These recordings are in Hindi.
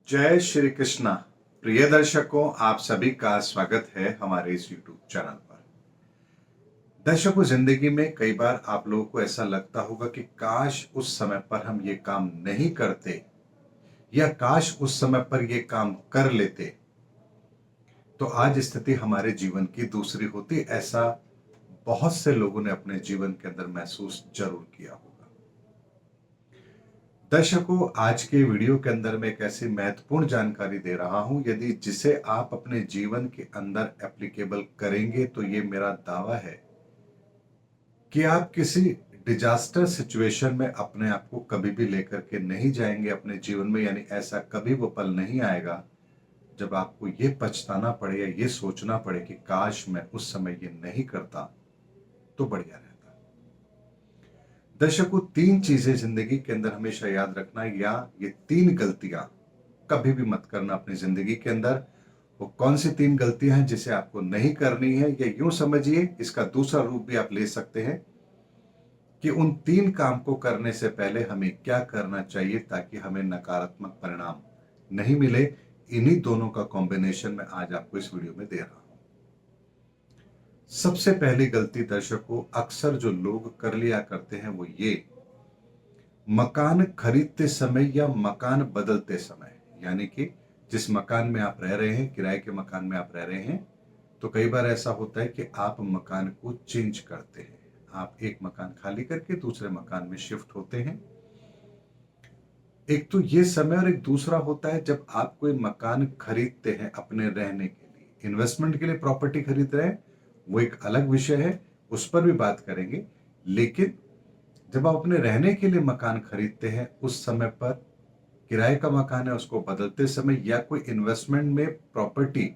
जय श्री कृष्णा। प्रिय दर्शकों, आप सभी का स्वागत है हमारे इस YouTube चैनल पर। दर्शकों, जिंदगी में कई बार आप लोगों को ऐसा लगता होगा कि काश उस समय पर हम ये काम नहीं करते या काश उस समय पर ये काम कर लेते तो आज स्थिति हमारे जीवन की दूसरी होती। ऐसा बहुत से लोगों ने अपने जीवन के अंदर महसूस जरूर किया होगा। दर्शकों, आज के वीडियो के अंदर मैं एक ऐसी महत्वपूर्ण जानकारी दे रहा हूं, यदि जिसे आप अपने जीवन के अंदर एप्लीकेबल करेंगे तो ये मेरा दावा है कि आप किसी डिजास्टर सिचुएशन में अपने आप को कभी भी लेकर के नहीं जाएंगे अपने जीवन में। यानी ऐसा कभी वो पल नहीं आएगा जब आपको ये पछताना पड़े या ये सोचना पड़े कि काश मैं उस समय ये नहीं करता तो बढ़िया रहता। दर्शकों, तीन चीजें जिंदगी के अंदर हमेशा याद रखना, या ये तीन गलतियां कभी भी मत करना अपनी जिंदगी के अंदर। वो कौन सी तीन गलतियां हैं जिसे आपको नहीं करनी है, या यूं समझिए, इसका दूसरा रूप भी आप ले सकते हैं कि उन तीन काम को करने से पहले हमें क्या करना चाहिए ताकि हमें नकारात्मक परिणाम नहीं मिले। इन्हीं दोनों का कॉम्बिनेशन मैं आज आपको इस वीडियो में दे रहा हूं। सबसे पहली गलती दर्शकों, अक्सर जो लोग कर लिया करते हैं वो ये, मकान खरीदते समय या मकान बदलते समय, यानी कि जिस मकान में आप रह रहे हैं, किराए के मकान में आप रह रहे हैं, तो कई बार ऐसा होता है कि आप मकान को चेंज करते हैं। आप एक मकान खाली करके दूसरे मकान में शिफ्ट होते हैं। एक तो ये समय, और एक दूसरा होता है जब आप कोई मकान खरीदते हैं अपने रहने के लिए, इन्वेस्टमेंट के लिए प्रॉपर्टी खरीद रहे हैं, वो एक अलग विषय है, उस पर भी बात करेंगे। लेकिन जब आप अपने रहने के लिए मकान खरीदते हैं, उस समय पर किराए का मकान है उसको बदलते समय, या कोई इन्वेस्टमेंट में प्रॉपर्टी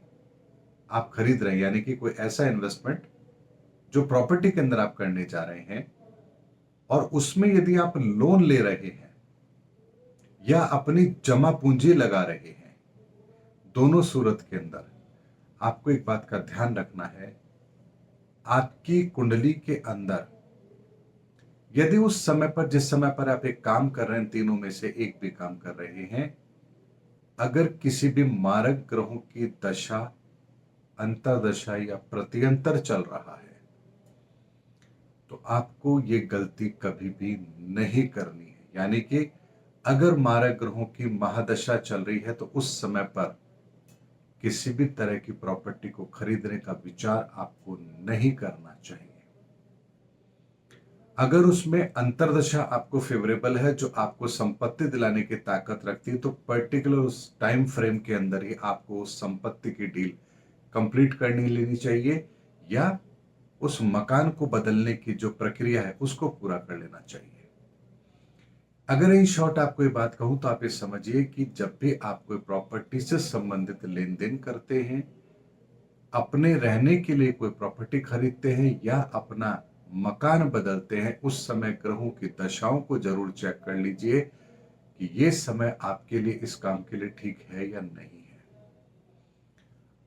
आप खरीद रहे हैं, यानी कि कोई ऐसा इन्वेस्टमेंट जो प्रॉपर्टी के अंदर आप करने जा रहे हैं, और उसमें यदि आप लोन ले रहे हैं या अपनी जमा पूंजी लगा रहे हैं, दोनों सूरत के अंदर आपको एक बात का ध्यान रखना है। आपकी कुंडली के अंदर यदि उस समय पर, जिस समय पर आप एक काम कर रहे हैं, तीनों में से एक भी काम कर रहे हैं, अगर किसी भी मारक ग्रहों की दशा, अंतरदशा या प्रत्यंतर चल रहा है, तो आपको ये गलती कभी भी नहीं करनी है। यानी कि अगर मारक ग्रहों की महादशा चल रही है तो उस समय पर किसी भी तरह की प्रॉपर्टी को खरीदने का विचार आपको नहीं करना चाहिए। अगर उसमें अंतरदशा आपको फेवरेबल है, जो आपको संपत्ति दिलाने की ताकत रखती है, तो पर्टिकुलर उस टाइम फ्रेम के अंदर ही आपको उस संपत्ति की डील कंप्लीट करनी लेनी चाहिए, या उस मकान को बदलने की जो प्रक्रिया है उसको पूरा कर लेना चाहिए। अगर इन शॉर्ट आपको ये बात कहूं तो आप ये समझिए कि जब भी आप कोई प्रॉपर्टी से संबंधित लेन देन करते हैं, अपने रहने के लिए कोई प्रॉपर्टी खरीदते हैं या अपना मकान बदलते हैं, उस समय ग्रहों की दशाओं को जरूर चेक कर लीजिए कि ये समय आपके लिए, इस काम के लिए ठीक है या नहीं है।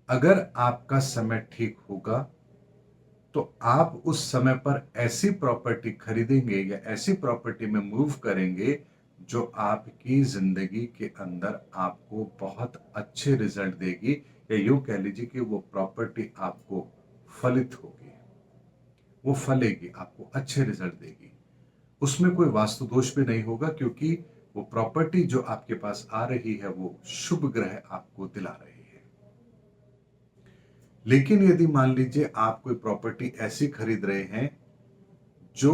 अगर आपका समय ठीक होगा तो आप उस समय पर ऐसी प्रॉपर्टी खरीदेंगे या ऐसी प्रॉपर्टी में मूव करेंगे जो आपकी जिंदगी के अंदर आपको बहुत अच्छे रिजल्ट देगी, या यूं कह लीजिए कि वो प्रॉपर्टी आपको फलित होगी, वो फलेगी, आपको अच्छे रिजल्ट देगी। उसमें कोई वास्तु दोष भी नहीं होगा, क्योंकि वो प्रॉपर्टी जो आपके पास आ रही है वो शुभ ग्रह आपको दिला रहे हैं। लेकिन यदि मान लीजिए आप कोई प्रॉपर्टी ऐसी खरीद रहे हैं जो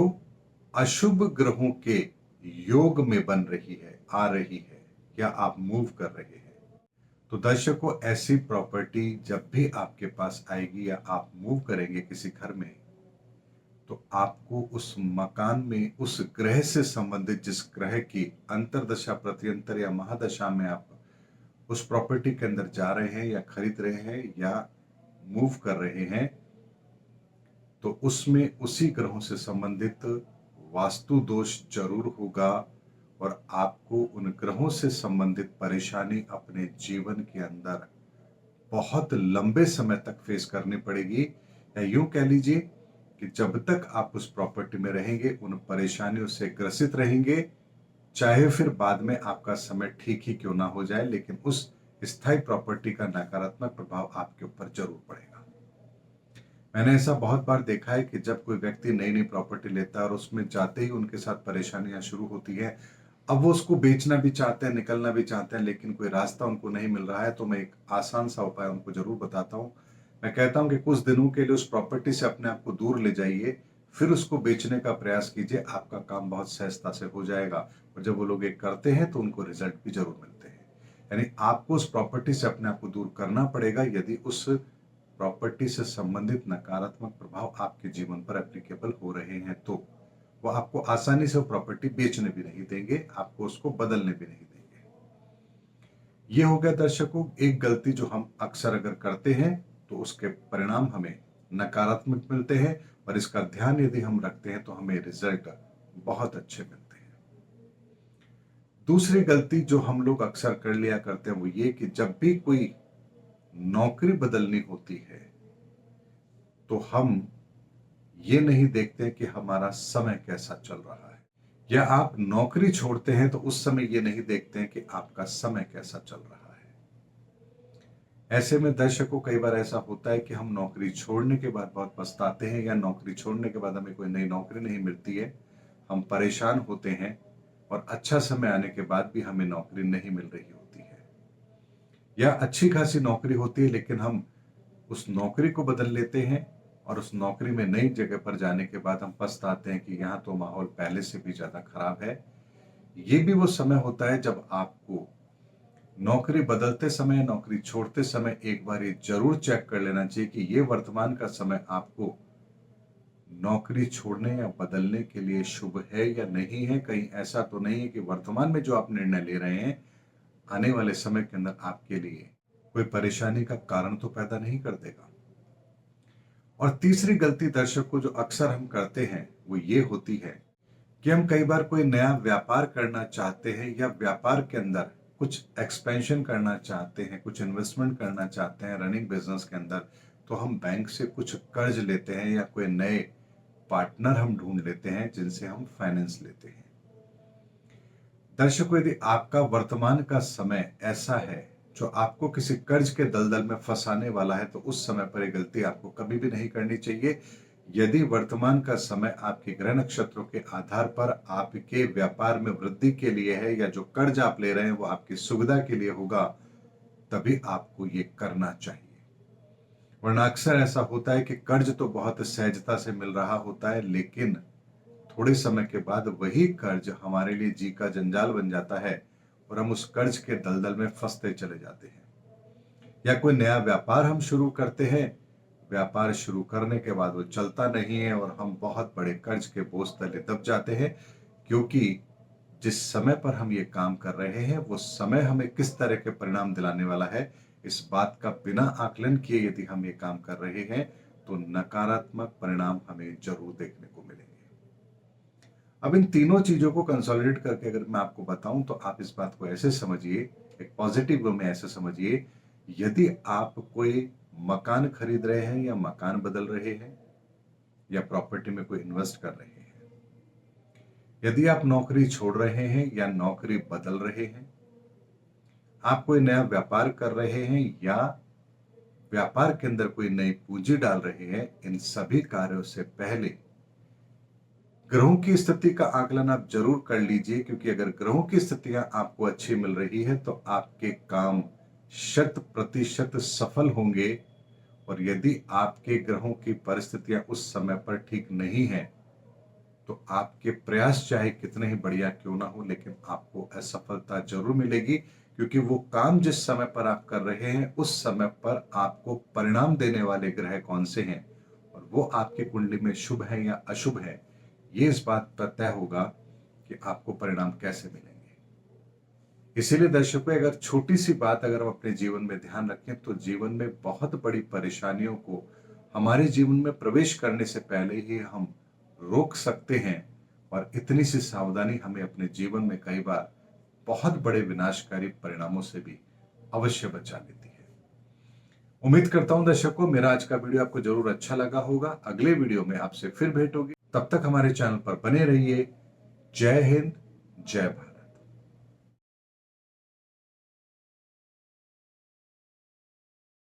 अशुभ ग्रहों के योग में बन रही है, आ रही है, या आप मूव कर रहे हैं, तो दर्शकों, ऐसी प्रॉपर्टी जब भी आपके पास आएगी या आप मूव करेंगे किसी घर में, तो आपको उस मकान में उस ग्रह से संबंधित, जिस ग्रह की अंतरदशा, प्रत्यंतर या महादशा में आप उस प्रॉपर्टी के अंदर जा रहे हैं या खरीद रहे हैं या मूव कर रहे हैं, तो उसमें उसी ग्रहों से संबंधित वास्तु दोष जरूर होगा, और आपको उन ग्रहों से संबंधित परेशानी अपने जीवन के अंदर बहुत लंबे समय तक फेस करनी पड़ेगी। या यूं कह लीजिए कि जब तक आप उस प्रॉपर्टी में रहेंगे, उन परेशानियों से ग्रसित रहेंगे, चाहे फिर बाद में आपका समय ठीक ही क्यों ना हो जाए, लेकिन उस स्थायी प्रॉपर्टी का नकारात्मक प्रभाव आपके ऊपर जरूर पड़ेगा। मैंने ऐसा बहुत बार देखा है कि जब कोई व्यक्ति नई नई प्रॉपर्टी लेता है और उसमें जाते ही उनके साथ परेशानियां शुरू होती है। अब वो उसको बेचना भी चाहते हैं, निकलना भी चाहते हैं, लेकिन कोई रास्ता उनको नहीं मिल रहा है। तो मैं एक आसान सा उपाय उनको जरूर बताता हूँ। मैं कहता हूँ कि कुछ दिनों के लिए उस प्रॉपर्टी से अपने आप को दूर ले जाइए, फिर उसको बेचने का प्रयास कीजिए। आपका काम बहुत सहजता से हो जाएगा। और जब वो लोग एक करते हैं तो उनको रिजल्ट भी जरूर मिलते हैं। यानी आपको उस प्रॉपर्टी से अपने आप को दूर करना पड़ेगा यदि उस प्रॉपर्टी से संबंधित नकारात्मक प्रभाव आपके जीवन पर एप्लीकेबल हो रहे हैं। तो वो आपको आसानी से वो प्रॉपर्टी बेचने भी नहीं देंगे, आपको उसको बदलने भी नहीं देंगे। ये हो गया दर्शकों एक गलती जो हम अक्सर अगर करते हैं तो उसके परिणाम हमें नकारात्मक मिलते हैं, और इसका ध्यान यदि हम रखते हैं तो हमें रिजल्ट बहुत अच्छे मिलते हैं। दूसरी गलती जो हम लोग अक्सर कर लिया करते हैं वो ये कि जब भी कोई नौकरी बदलनी होती है तो हम ये नहीं देखते कि हमारा समय कैसा चल रहा है, या आप नौकरी छोड़ते हैं तो उस समय ये नहीं देखते हैं कि आपका समय कैसा चल रहा है। ऐसे में दर्शकों कई बार ऐसा होता है कि हम नौकरी छोड़ने के बाद बहुत पछताते हैं, या नौकरी छोड़ने के बाद हमें कोई नई नौकरी नहीं मिलती है, हम परेशान होते हैं, और अच्छा समय आने के बाद भी हमें नौकरी नहीं मिल रही होती है, या अच्छी खासी नौकरी होती है लेकिन हम उस नौकरी को बदल लेते हैं, और उस नौकरी में नई जगह पर जाने के बाद हम पछताते हैं कि यहाँ तो माहौल पहले से भी ज्यादा खराब है। ये भी वो समय होता है जब आपको नौकरी बदलते समय, नौकरी छोड़ते समय एक बार ये जरूर चेक कर लेना चाहिए कि ये वर्तमान का समय आपको नौकरी छोड़ने या बदलने के लिए शुभ है या नहीं है। कहीं ऐसा तो नहीं है कि वर्तमान में जो आप निर्णय ले रहे हैं आने वाले समय के अंदर आपके लिए कोई परेशानी का कारण तो पैदा नहीं कर देगा। और तीसरी गलती दर्शकों जो अक्सर हम करते हैं वो ये होती है कि हम कई बार कोई नया व्यापार करना चाहते हैं, या व्यापार के अंदर कुछ एक्सपेंशन करना चाहते हैं, कुछ इन्वेस्टमेंट करना चाहते हैं रनिंग बिजनेस के अंदर, तो हम बैंक से कुछ कर्ज लेते हैं या कोई नए पार्टनर हम ढूंढ लेते हैं जिनसे हम फाइनेंस लेते हैं। दर्शकों यदि आपका वर्तमान का समय ऐसा है जो आपको किसी कर्ज के दलदल में फंसाने वाला है, तो उस समय पर यह गलती आपको कभी भी नहीं करनी चाहिए। यदि वर्तमान का समय आपके ग्रह नक्षत्रों के आधार पर आपके व्यापार में वृद्धि के लिए है, या जो कर्ज आप ले रहे हैं वो आपकी सुविधा के लिए होगा, तभी आपको ये करना चाहिए। वरना अक्सर ऐसा होता है कि कर्ज तो बहुत सहजता से मिल रहा होता है, लेकिन थोड़े समय के बाद वही कर्ज हमारे लिए जी का जंजाल बन जाता है, और हम उस कर्ज के दलदल में फंसते चले जाते हैं। या कोई नया व्यापार हम शुरू करते हैं, व्यापार शुरू करने के बाद वो चलता नहीं है, और हम बहुत बड़े कर्ज के बोझ तले दब जाते हैं, क्योंकि जिस समय पर हम ये काम कर रहे हैं वो समय हमें किस तरह के परिणाम दिलाने वाला है, इस बात का बिना आकलन किए यदि हम ये काम कर रहे हैं तो नकारात्मक परिणाम हमें जरूर देखने को मिलेंगे। अब इन तीनों चीजों को कंसोलिडेट करके अगर मैं आपको बताऊं तो आप इस बात को ऐसे समझिए, एक पॉजिटिव वे में ऐसे समझिए, यदि आप कोई मकान खरीद रहे हैं, या मकान बदल रहे हैं, या प्रॉपर्टी में कोई इन्वेस्ट कर रहे हैं, यदि आप नौकरी छोड़ रहे हैं या नौकरी बदल रहे हैं, आप कोई नया व्यापार कर रहे हैं या व्यापार के अंदर कोई नई पूंजी डाल रहे हैं, इन सभी कार्यों से पहले ग्रहों की स्थिति का आकलन आप जरूर कर लीजिए, क्योंकि अगर ग्रहों की स्थितियां आपको अच्छी मिल रही है तो आपके काम 100% सफल होंगे। और यदि आपके ग्रहों की परिस्थितियां उस समय पर ठीक नहीं है तो आपके प्रयास चाहे कितने ही बढ़िया क्यों ना हो, लेकिन आपको असफलता जरूर मिलेगी, क्योंकि वो काम जिस समय पर आप कर रहे हैं उस समय पर आपको परिणाम देने वाले ग्रह कौन से हैं, और वो आपके कुंडली में शुभ है या अशुभ है, ये इस बात पर तय होगा कि आपको परिणाम कैसे मिलेंगे। इसीलिए दर्शकों अगर छोटी सी बात अगर हम अपने जीवन में ध्यान रखें तो जीवन में बहुत बड़ी परेशानियों को हमारे जीवन में प्रवेश करने से पहले ही हम रोक सकते हैं, और इतनी सी सावधानी हमें अपने जीवन में कई बार बहुत बड़े विनाशकारी परिणामों से भी अवश्य बचा लेती है। उम्मीद करता हूं दर्शकों मेरा आज का वीडियो आपको जरूर अच्छा लगा होगा। अगले वीडियो में आपसे फिर भेंट होगी, तब तक हमारे चैनल पर बने रहिए। जय हिंद, जय भारत।